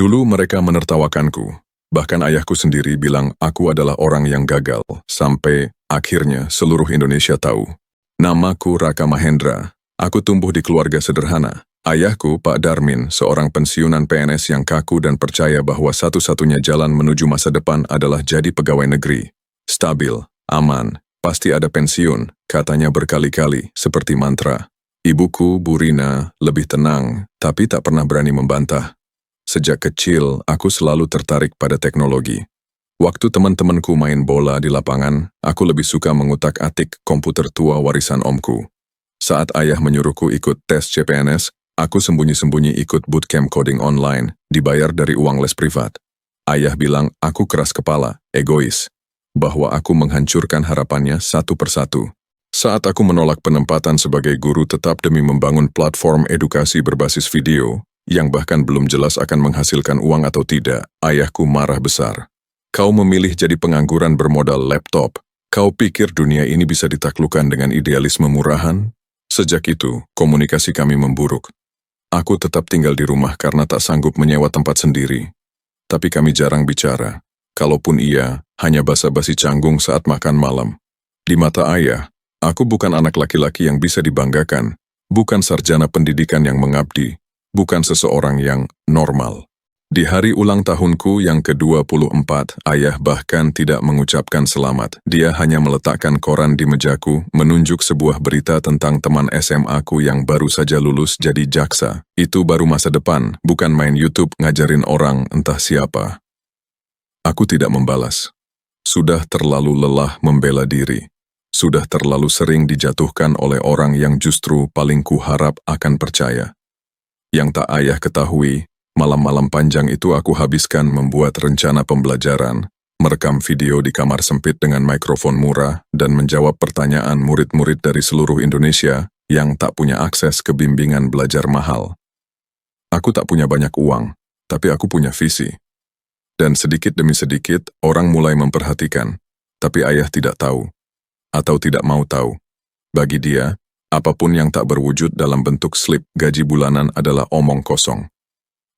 Dulu mereka menertawakanku. Bahkan ayahku sendiri bilang aku adalah orang yang gagal, sampai akhirnya seluruh Indonesia tahu. Namaku Raka Mahendra. Aku tumbuh di keluarga sederhana. Ayahku, Pak Darmin, seorang pensiunan PNS yang kaku dan percaya bahwa satu-satunya jalan menuju masa depan adalah jadi pegawai negeri. Stabil, aman, pasti ada pensiun, katanya berkali-kali, seperti mantra. Ibuku, Bu Rina, lebih tenang, tapi tak pernah berani membantah. Sejak kecil, aku selalu tertarik pada teknologi. Waktu teman-temanku main bola di lapangan, aku lebih suka mengutak-atik komputer tua warisan omku. Saat ayah menyuruhku ikut tes CPNS, aku sembunyi-sembunyi ikut bootcamp coding online, dibayar dari uang les privat. Ayah bilang aku keras kepala, egois, bahwa aku menghancurkan harapannya satu persatu. Saat aku menolak penempatan sebagai guru tetap demi membangun platform edukasi berbasis video, yang bahkan belum jelas akan menghasilkan uang atau tidak, ayahku marah besar. Kau memilih jadi pengangguran bermodal laptop. Kau pikir dunia ini bisa ditaklukkan dengan idealisme murahan? Sejak itu, komunikasi kami memburuk. Aku tetap tinggal di rumah karena tak sanggup menyewa tempat sendiri. Tapi kami jarang bicara. Kalaupun iya, hanya basa-basi canggung saat makan malam. Di mata ayah, aku bukan anak laki-laki yang bisa dibanggakan, bukan sarjana pendidikan yang mengabdi, bukan seseorang yang normal. Di hari ulang tahunku yang ke-24, ayah bahkan tidak mengucapkan selamat. Dia hanya meletakkan koran di mejaku, menunjuk sebuah berita tentang teman SMA-ku yang baru saja lulus jadi jaksa. Itu baru masa depan, bukan main YouTube ngajarin orang entah siapa. Aku tidak membalas. Sudah terlalu lelah membela diri. Sudah terlalu sering dijatuhkan oleh orang yang justru paling kuharap akan percaya. Yang tak ayah ketahui, malam-malam panjang itu aku habiskan membuat rencana pembelajaran, merekam video di kamar sempit dengan mikrofon murah, dan menjawab pertanyaan murid-murid dari seluruh Indonesia yang tak punya akses ke bimbingan belajar mahal. Aku tak punya banyak uang, tapi aku punya visi. Dan sedikit demi sedikit, orang mulai memperhatikan, tapi ayah tidak tahu, atau tidak mau tahu. Bagi dia, apapun yang tak berwujud dalam bentuk slip gaji bulanan adalah omong kosong.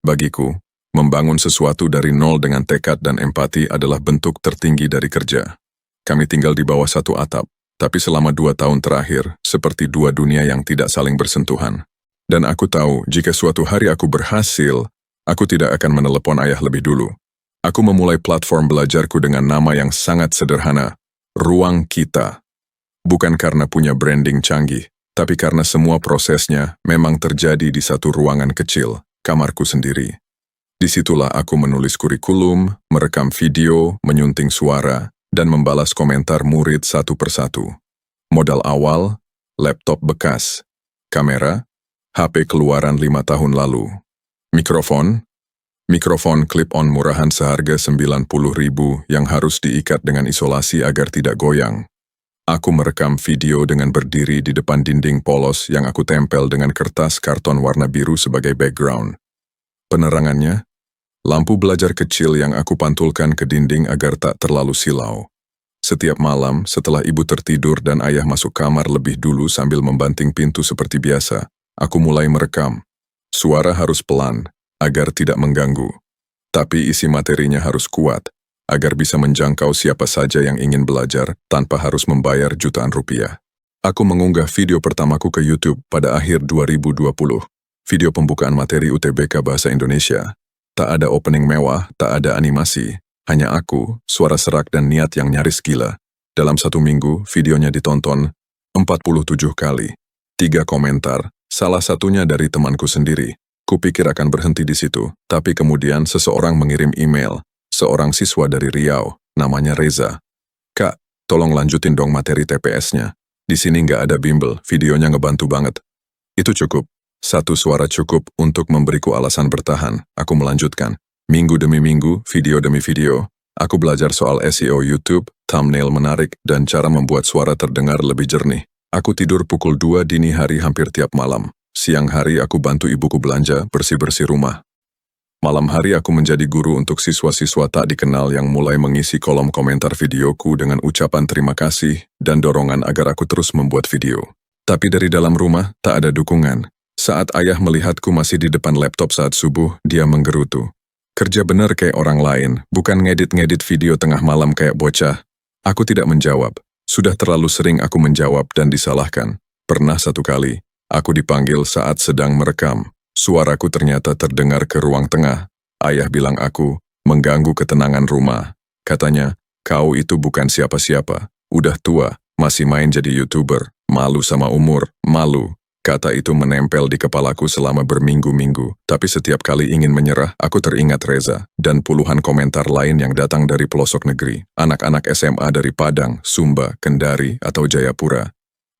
Bagiku, membangun sesuatu dari nol dengan tekad dan empati adalah bentuk tertinggi dari kerja. Kami tinggal di bawah satu atap, tapi selama 2 tahun terakhir, seperti dua dunia yang tidak saling bersentuhan. Dan aku tahu, jika suatu hari aku berhasil, aku tidak akan menelepon ayah lebih dulu. Aku memulai platform belajarku dengan nama yang sangat sederhana, Ruang Kita. Bukan karena punya branding canggih, tapi karena semua prosesnya memang terjadi di satu ruangan kecil, kamarku sendiri. Disitulah aku menulis kurikulum, merekam video, menyunting suara, dan membalas komentar murid satu persatu. Modal awal, laptop bekas. Kamera, HP keluaran 5 tahun lalu. Mikrofon clip-on murahan seharga 90.000 yang harus diikat dengan isolasi agar tidak goyang. Aku merekam video dengan berdiri di depan dinding polos yang aku tempel dengan kertas karton warna biru sebagai background. Penerangannya, lampu belajar kecil yang aku pantulkan ke dinding agar tak terlalu silau. Setiap malam, setelah ibu tertidur dan ayah masuk kamar lebih dulu sambil membanting pintu seperti biasa, aku mulai merekam. Suara harus pelan, agar tidak mengganggu. Tapi isi materinya harus kuat, agar bisa menjangkau siapa saja yang ingin belajar tanpa harus membayar jutaan rupiah. Aku mengunggah video pertamaku ke YouTube pada akhir 2020. Video pembukaan materi UTBK Bahasa Indonesia. Tak ada opening mewah, tak ada animasi. Hanya aku, suara serak dan niat yang nyaris gila. Dalam 1 minggu, videonya ditonton 47 kali. 3 komentar, salah satunya dari temanku sendiri. Kupikir akan berhenti di situ, tapi kemudian seseorang mengirim email. Seorang siswa dari Riau, namanya Reza. Kak, tolong lanjutin dong materi TPS-nya. Di sini nggak ada bimbel, videonya ngebantu banget. Itu cukup. 1 suara cukup untuk memberiku alasan bertahan. Aku melanjutkan. Minggu demi minggu, video demi video. Aku belajar soal SEO YouTube, thumbnail menarik, dan cara membuat suara terdengar lebih jernih. Aku tidur pukul 2 dini hari hampir tiap malam. Siang hari aku bantu ibuku belanja, bersih-bersih rumah. Malam hari aku menjadi guru untuk siswa-siswa tak dikenal yang mulai mengisi kolom komentar videoku dengan ucapan terima kasih dan dorongan agar aku terus membuat video. Tapi dari dalam rumah, tak ada dukungan. Saat ayah melihatku masih di depan laptop saat subuh, dia menggerutu. Kerja bener kayak orang lain, bukan ngedit-ngedit video tengah malam kayak bocah. Aku tidak menjawab. Sudah terlalu sering aku menjawab dan disalahkan. Pernah satu kali, aku dipanggil saat sedang merekam. Suaraku ternyata terdengar ke ruang tengah. Ayah bilang aku mengganggu ketenangan rumah. Katanya, kau itu bukan siapa-siapa. Udah tua, masih main jadi YouTuber. Malu sama umur, malu. Kata itu menempel di kepalaku selama berminggu-minggu, tapi setiap kali ingin menyerah, aku teringat Reza, dan puluhan komentar lain yang datang dari pelosok negeri, anak-anak SMA dari Padang, Sumba, Kendari, atau Jayapura.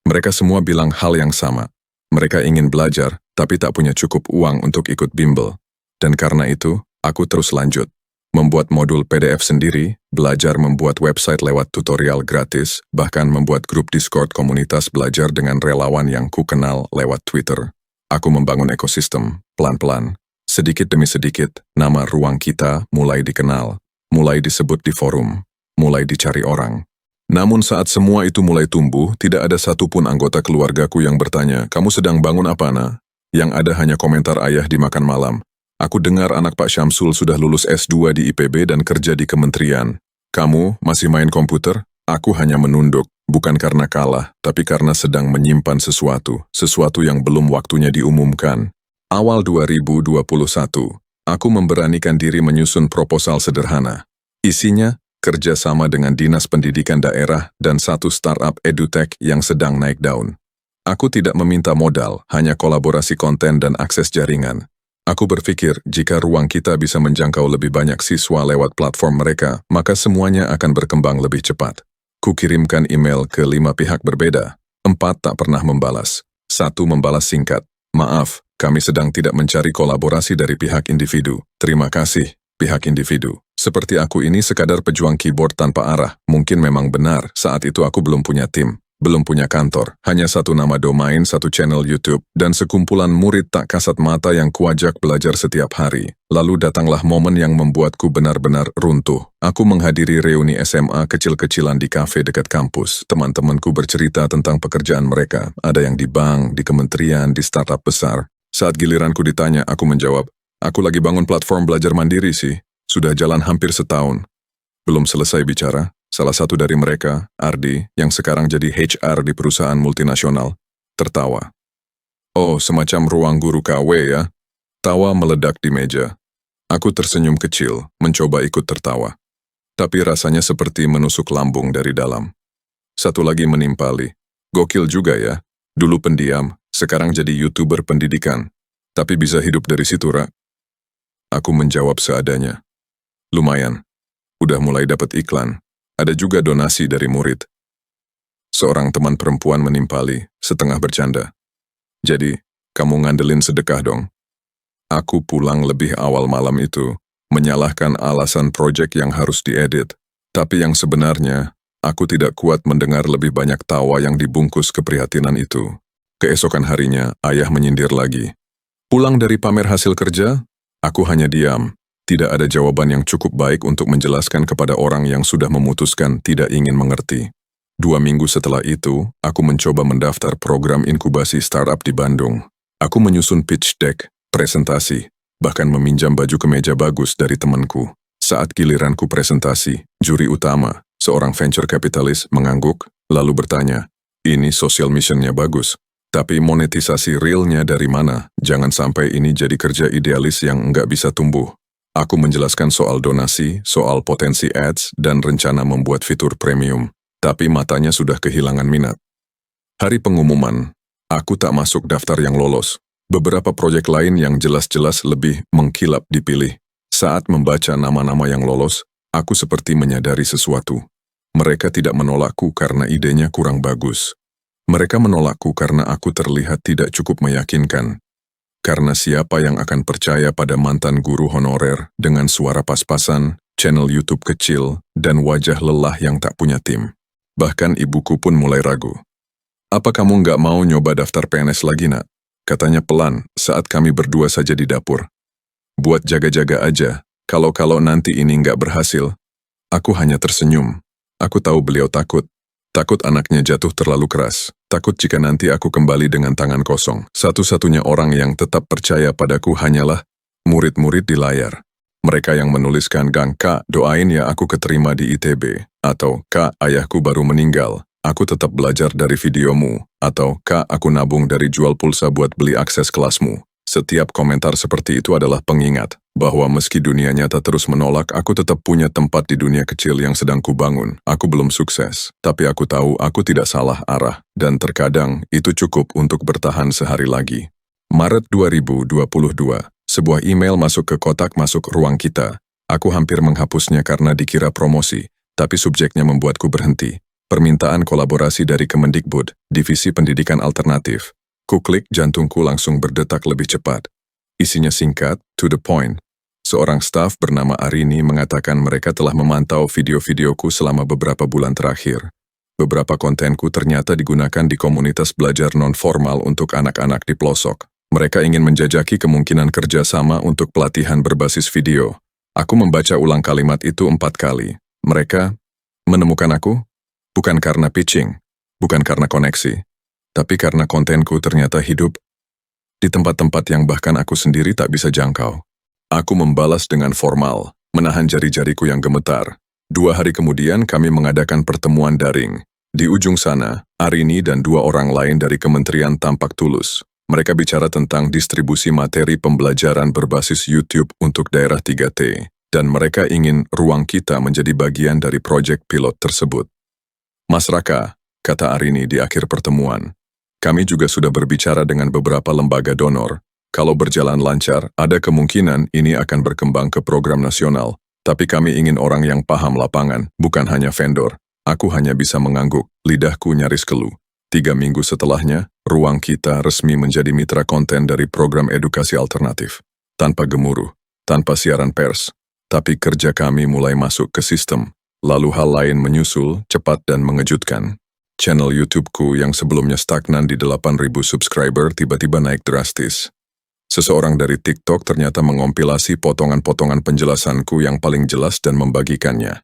Mereka semua bilang hal yang sama. Mereka ingin belajar, tapi tak punya cukup uang untuk ikut bimbel. Dan karena itu, aku terus lanjut. Membuat modul PDF sendiri, belajar membuat website lewat tutorial gratis, bahkan membuat grup Discord komunitas belajar dengan relawan yang ku kenal lewat Twitter. Aku membangun ekosistem, pelan-pelan. Sedikit demi sedikit, nama ruang kita mulai dikenal, mulai disebut di forum, mulai dicari orang. Namun saat semua itu mulai tumbuh, tidak ada satupun anggota keluargaku yang bertanya, "Kamu sedang bangun apa, Nak?" Yang ada hanya komentar ayah di makan malam. Aku dengar anak Pak Syamsul sudah lulus S2 di IPB dan kerja di kementerian. Kamu masih main komputer? Aku hanya menunduk, bukan karena kalah, tapi karena sedang menyimpan sesuatu yang belum waktunya diumumkan. Awal 2021, aku memberanikan diri menyusun proposal sederhana. Isinya, kerjasama dengan Dinas Pendidikan Daerah dan satu startup edutech yang sedang naik daun. Aku tidak meminta modal, hanya kolaborasi konten dan akses jaringan. Aku berpikir, jika ruang kita bisa menjangkau lebih banyak siswa lewat platform mereka, maka semuanya akan berkembang lebih cepat. Kukirimkan email ke 5 pihak berbeda. 4 tak pernah membalas. 1 membalas singkat. "Maaf, kami sedang tidak mencari kolaborasi dari pihak individu. Terima kasih, pihak individu." Seperti aku ini sekadar pejuang keyboard tanpa arah. Mungkin memang benar, saat itu aku belum punya tim. Belum punya kantor, hanya 1 nama domain, 1 channel YouTube, dan sekumpulan murid tak kasat mata yang kuajak belajar setiap hari. Lalu datanglah momen yang membuatku benar-benar runtuh. Aku menghadiri reuni SMA kecil-kecilan di kafe dekat kampus. Teman-temanku bercerita tentang pekerjaan mereka. Ada yang di bank, di kementerian, di startup besar. Saat giliranku ditanya, aku menjawab, "Aku lagi bangun platform belajar mandiri sih. Sudah jalan hampir setahun." Belum selesai bicara, salah satu dari mereka, Ardi, yang sekarang jadi HR di perusahaan multinasional, tertawa. "Oh, semacam ruang guru KW ya?" Tawa meledak di meja. Aku tersenyum kecil, mencoba ikut tertawa. Tapi rasanya seperti menusuk lambung dari dalam. Satu lagi menimpali. "Gokil juga ya. Dulu pendiam, sekarang jadi YouTuber pendidikan. Tapi bisa hidup dari situ, Ra?" Aku menjawab seadanya. "Lumayan. Udah mulai dapat iklan. Ada juga donasi dari murid." Seorang teman perempuan menimpali, setengah bercanda. "Jadi, kamu ngandelin sedekah dong?" Aku pulang lebih awal malam itu, menyalahkan alasan proyek yang harus diedit. Tapi yang sebenarnya, aku tidak kuat mendengar lebih banyak tawa yang dibungkus keprihatinan itu. Keesokan harinya, ayah menyindir lagi. Pulang dari pamer hasil kerja, aku hanya diam. Tidak ada jawaban yang cukup baik untuk menjelaskan kepada orang yang sudah memutuskan tidak ingin mengerti. 2 minggu setelah itu, aku mencoba mendaftar program inkubasi startup di Bandung. Aku menyusun pitch deck, presentasi, bahkan meminjam baju kemeja bagus dari temanku. Saat giliranku presentasi, juri utama, seorang venture capitalist, mengangguk, lalu bertanya, "Ini social missionnya bagus, tapi monetisasi realnya dari mana? Jangan sampai ini jadi kerja idealis yang nggak bisa tumbuh." Aku menjelaskan soal donasi, soal potensi ads, dan rencana membuat fitur premium. Tapi matanya sudah kehilangan minat. Hari pengumuman, aku tak masuk daftar yang lolos. Beberapa proyek lain yang jelas-jelas lebih mengkilap dipilih. Saat membaca nama-nama yang lolos, aku seperti menyadari sesuatu. Mereka tidak menolakku karena idenya kurang bagus. Mereka menolakku karena aku terlihat tidak cukup meyakinkan. Karena siapa yang akan percaya pada mantan guru honorer dengan suara pas-pasan, channel YouTube kecil, dan wajah lelah yang tak punya tim. Bahkan ibuku pun mulai ragu. "Apa kamu nggak mau nyoba daftar PNS lagi, Nak?" Katanya pelan saat kami berdua saja di dapur. "Buat jaga-jaga aja, kalau nanti ini nggak berhasil." Aku hanya tersenyum. Aku tahu beliau takut. Takut anaknya jatuh terlalu keras. Takut jika nanti aku kembali dengan tangan kosong. Satu-satunya orang yang tetap percaya padaku hanyalah murid-murid di layar. Mereka yang menuliskan, "Gang, Kak, doain ya aku keterima di ITB." Atau, "Kak, ayahku baru meninggal. Aku tetap belajar dari videomu." Atau, "Kak, aku nabung dari jual pulsa buat beli akses kelasmu." Setiap komentar seperti itu adalah pengingat bahwa meski dunia nyata terus menolak, aku tetap punya tempat di dunia kecil yang sedang kubangun. Aku belum sukses, tapi aku tahu aku tidak salah arah, dan terkadang itu cukup untuk bertahan sehari lagi. Maret 2022, sebuah email masuk ke kotak masuk ruang kita. Aku hampir menghapusnya karena dikira promosi, tapi subjeknya membuatku berhenti. Permintaan kolaborasi dari Kemendikbud, Divisi Pendidikan Alternatif. Kuklik, jantungku langsung berdetak lebih cepat. Isinya singkat, to the point. Seorang staf bernama Arini mengatakan mereka telah memantau video-videoku selama beberapa bulan terakhir. Beberapa kontenku ternyata digunakan di komunitas belajar non-formal untuk anak-anak di pelosok. Mereka ingin menjajaki kemungkinan kerjasama untuk pelatihan berbasis video. Aku membaca ulang kalimat itu 4 kali. Mereka menemukan aku? Bukan karena pitching, bukan karena koneksi, tapi karena kontenku ternyata hidup di tempat-tempat yang bahkan aku sendiri tak bisa jangkau. Aku membalas dengan formal, menahan jari-jariku yang gemetar. 2 hari kemudian kami mengadakan pertemuan daring. Di ujung sana, Arini dan 2 orang lain dari kementerian tampak tulus. Mereka bicara tentang distribusi materi pembelajaran berbasis YouTube untuk daerah 3T, dan mereka ingin ruang kita menjadi bagian dari proyek pilot tersebut. "Mas Raka," kata Arini di akhir pertemuan, "kami juga sudah berbicara dengan beberapa lembaga donor. Kalau berjalan lancar, ada kemungkinan ini akan berkembang ke program nasional. Tapi kami ingin orang yang paham lapangan, bukan hanya vendor." Aku hanya bisa mengangguk, lidahku nyaris keluh. 3 minggu setelahnya, ruang kita resmi menjadi mitra konten dari program edukasi alternatif. Tanpa gemuruh, tanpa siaran pers, tapi kerja kami mulai masuk ke sistem. Lalu hal lain menyusul, cepat dan mengejutkan. Channel YouTube-ku yang sebelumnya stagnan di 8.000 subscriber tiba-tiba naik drastis. Seseorang dari TikTok ternyata mengompilasi potongan-potongan penjelasanku yang paling jelas dan membagikannya.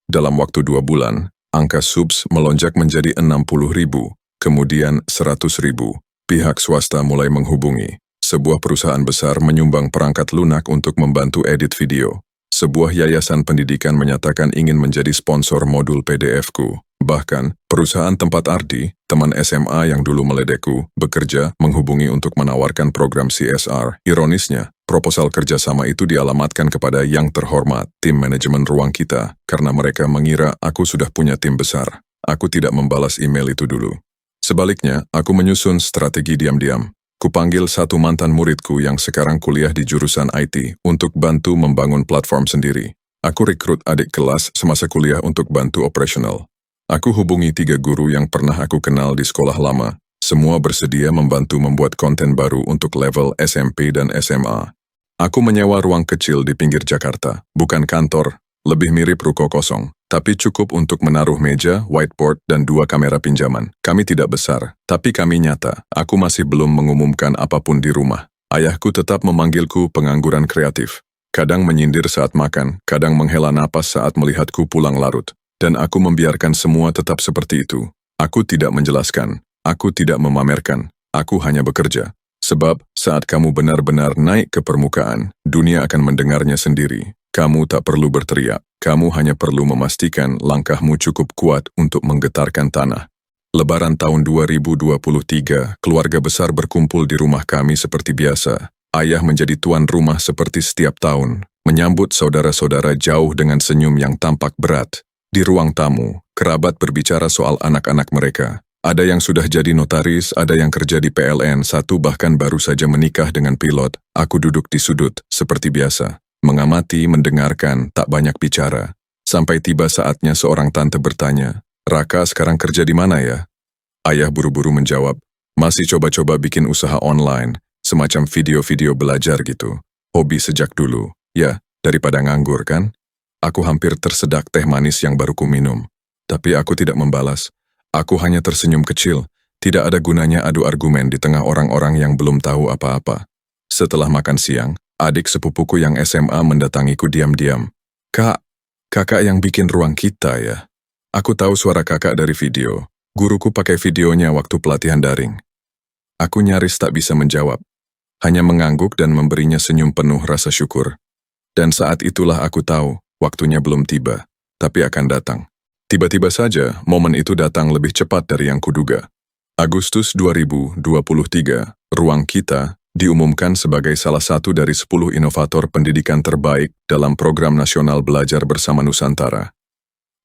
Dalam waktu 2 bulan, angka subs melonjak menjadi 60.000, kemudian 100.000. Pihak swasta mulai menghubungi. Sebuah perusahaan besar menyumbang perangkat lunak untuk membantu edit video. Sebuah yayasan pendidikan menyatakan ingin menjadi sponsor modul PDF-ku. Bahkan, perusahaan tempat Ardi, teman SMA yang dulu meledekku, bekerja menghubungi untuk menawarkan program CSR. Ironisnya, proposal kerjasama itu dialamatkan kepada yang terhormat, tim manajemen ruang kita, karena mereka mengira aku sudah punya tim besar. Aku tidak membalas email itu dulu. Sebaliknya, aku menyusun strategi diam-diam. Kupanggil satu mantan muridku yang sekarang kuliah di jurusan IT untuk bantu membangun platform sendiri. Aku rekrut adik kelas semasa kuliah untuk bantu operasional. Aku hubungi 3 guru yang pernah aku kenal di sekolah lama. Semua bersedia membantu membuat konten baru untuk level SMP dan SMA. Aku menyewa ruang kecil di pinggir Jakarta, bukan kantor, lebih mirip ruko kosong. Tapi cukup untuk menaruh meja, whiteboard, dan 2 kamera pinjaman. Kami tidak besar, tapi kami nyata. Aku masih belum mengumumkan apapun di rumah. Ayahku tetap memanggilku pengangguran kreatif. Kadang menyindir saat makan, kadang menghela napas saat melihatku pulang larut. Dan aku membiarkan semua tetap seperti itu. Aku tidak menjelaskan, aku tidak memamerkan, aku hanya bekerja. Sebab, saat kamu benar-benar naik ke permukaan, dunia akan mendengarnya sendiri. Kamu tak perlu berteriak, kamu hanya perlu memastikan langkahmu cukup kuat untuk menggetarkan tanah. Lebaran tahun 2023, keluarga besar berkumpul di rumah kami seperti biasa. Ayah menjadi tuan rumah seperti setiap tahun, menyambut saudara-saudara jauh dengan senyum yang tampak berat. Di ruang tamu, kerabat berbicara soal anak-anak mereka. Ada yang sudah jadi notaris, ada yang kerja di PLN, satu bahkan baru saja menikah dengan pilot. Aku duduk di sudut, seperti biasa. Mengamati, mendengarkan, tak banyak bicara. Sampai tiba saatnya seorang tante bertanya, "Raka sekarang kerja di mana ya?" Ayah buru-buru menjawab, "Masih coba-coba bikin usaha online, semacam video-video belajar gitu. Hobi sejak dulu. Ya, daripada nganggur kan?" Aku hampir tersedak teh manis yang baru ku minum. Tapi aku tidak membalas. Aku hanya tersenyum kecil. Tidak ada gunanya adu argumen di tengah orang-orang yang belum tahu apa-apa. Setelah makan siang, adik sepupuku yang SMA mendatangiku diam-diam. "Kak, kakak yang bikin ruang kita ya?" Aku tahu suara kakak dari video. Guruku pakai videonya waktu pelatihan daring. Aku nyaris tak bisa menjawab. Hanya mengangguk dan memberinya senyum penuh rasa syukur. Dan saat itulah aku tahu, waktunya belum tiba, tapi akan datang. Tiba-tiba saja, momen itu datang lebih cepat dari yang kuduga. Agustus 2023, Ruang Kita diumumkan sebagai salah satu dari 10 inovator pendidikan terbaik dalam Program Nasional Belajar Bersama Nusantara.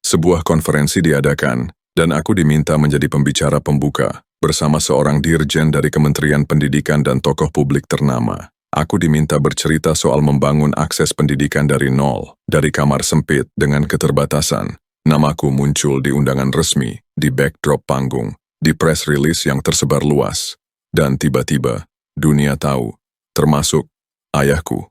Sebuah konferensi diadakan, dan aku diminta menjadi pembicara pembuka, bersama seorang dirjen dari Kementerian Pendidikan dan tokoh publik ternama. Aku diminta bercerita soal membangun akses pendidikan dari nol, dari kamar sempit dengan keterbatasan. Namaku muncul di undangan resmi, di backdrop panggung, di press release yang tersebar luas. Dan tiba-tiba, dunia tahu, termasuk ayahku.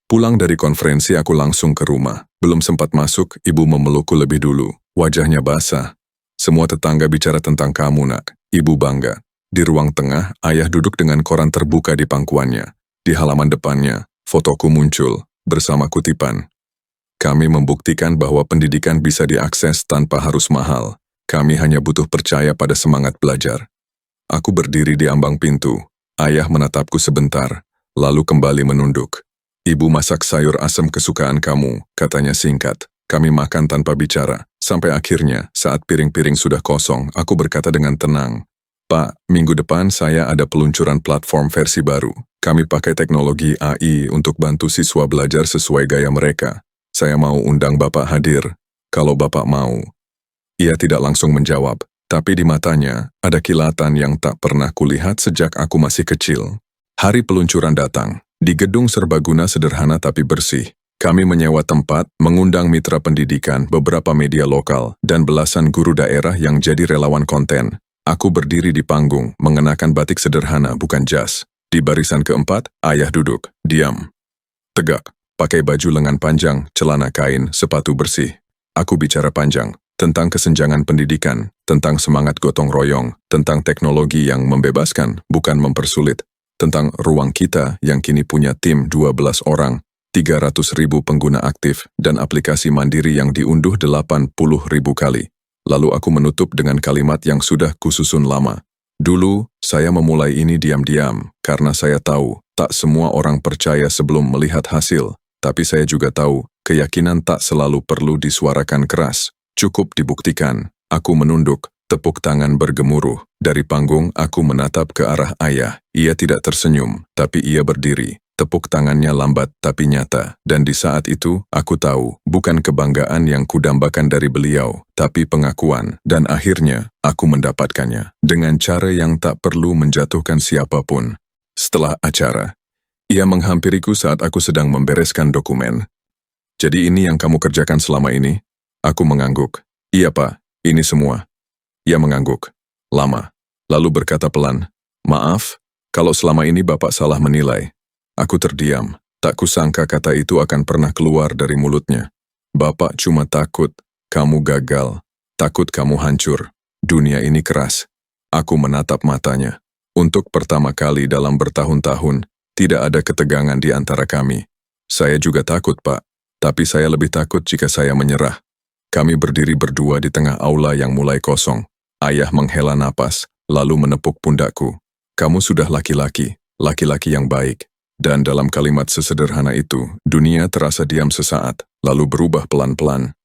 Pulang dari konferensi aku langsung ke rumah. Belum sempat masuk, ibu memelukku lebih dulu. Wajahnya basah. Semua tetangga bicara tentang kamu, nak. Ibu bangga. Di ruang tengah, ayah duduk dengan koran terbuka di pangkuannya. Di halaman depannya, fotoku muncul, bersama kutipan. Kami membuktikan bahwa pendidikan bisa diakses tanpa harus mahal. Kami hanya butuh percaya pada semangat belajar. Aku berdiri di ambang pintu. Ayah menatapku sebentar, lalu kembali menunduk. Ibu masak sayur asam kesukaan kamu, katanya singkat. Kami makan tanpa bicara. Sampai akhirnya, saat piring-piring sudah kosong, aku berkata dengan tenang. Pak, minggu depan saya ada peluncuran platform versi baru. Kami pakai teknologi AI untuk bantu siswa belajar sesuai gaya mereka. Saya mau undang Bapak hadir, kalau Bapak mau. Ia tidak langsung menjawab, tapi di matanya ada kilatan yang tak pernah kulihat sejak aku masih kecil. Hari peluncuran datang. Di gedung serbaguna sederhana tapi bersih, kami menyewa tempat, mengundang mitra pendidikan, beberapa media lokal, dan belasan guru daerah yang jadi relawan konten. Aku berdiri di panggung, mengenakan batik sederhana, bukan jas. Di barisan keempat, ayah duduk, diam. Tegak, pakai baju lengan panjang, celana kain, sepatu bersih. Aku bicara panjang, tentang kesenjangan pendidikan, tentang semangat gotong royong, tentang teknologi yang membebaskan, bukan mempersulit. Tentang Ruang Kita yang kini punya tim 12 orang, 300.000 pengguna aktif, dan aplikasi mandiri yang diunduh 80.000 kali. Lalu aku menutup dengan kalimat yang sudah kususun lama. Dulu, saya memulai ini diam-diam, karena saya tahu, tak semua orang percaya sebelum melihat hasil. Tapi saya juga tahu, keyakinan tak selalu perlu disuarakan keras. Cukup dibuktikan. Aku menunduk. Tepuk tangan bergemuruh. Dari panggung, aku menatap ke arah ayah. Ia tidak tersenyum, tapi ia berdiri. Tepuk tangannya lambat tapi nyata. Dan di saat itu, aku tahu, bukan kebanggaan yang kudambakan dari beliau, tapi pengakuan. Dan akhirnya, aku mendapatkannya. Dengan cara yang tak perlu menjatuhkan siapapun. Setelah acara, ia menghampiriku saat aku sedang membereskan dokumen. Jadi ini yang kamu kerjakan selama ini? Aku mengangguk. Iya, Pak, ini semua. Ia mengangguk. Lama. Lalu berkata pelan, maaf, kalau selama ini Bapak salah menilai. Aku terdiam. Tak kusangka kata itu akan pernah keluar dari mulutnya. Bapak cuma takut kamu gagal. Takut kamu hancur. Dunia ini keras. Aku menatap matanya. Untuk pertama kali dalam bertahun-tahun, tidak ada ketegangan di antara kami. Saya juga takut, Pak. Tapi saya lebih takut jika saya menyerah. Kami berdiri berdua di tengah aula yang mulai kosong. Ayah menghela napas, lalu menepuk pundakku. Kamu sudah laki-laki, laki-laki yang baik. Dan dalam kalimat sesederhana itu, dunia terasa diam sesaat, lalu berubah pelan-pelan.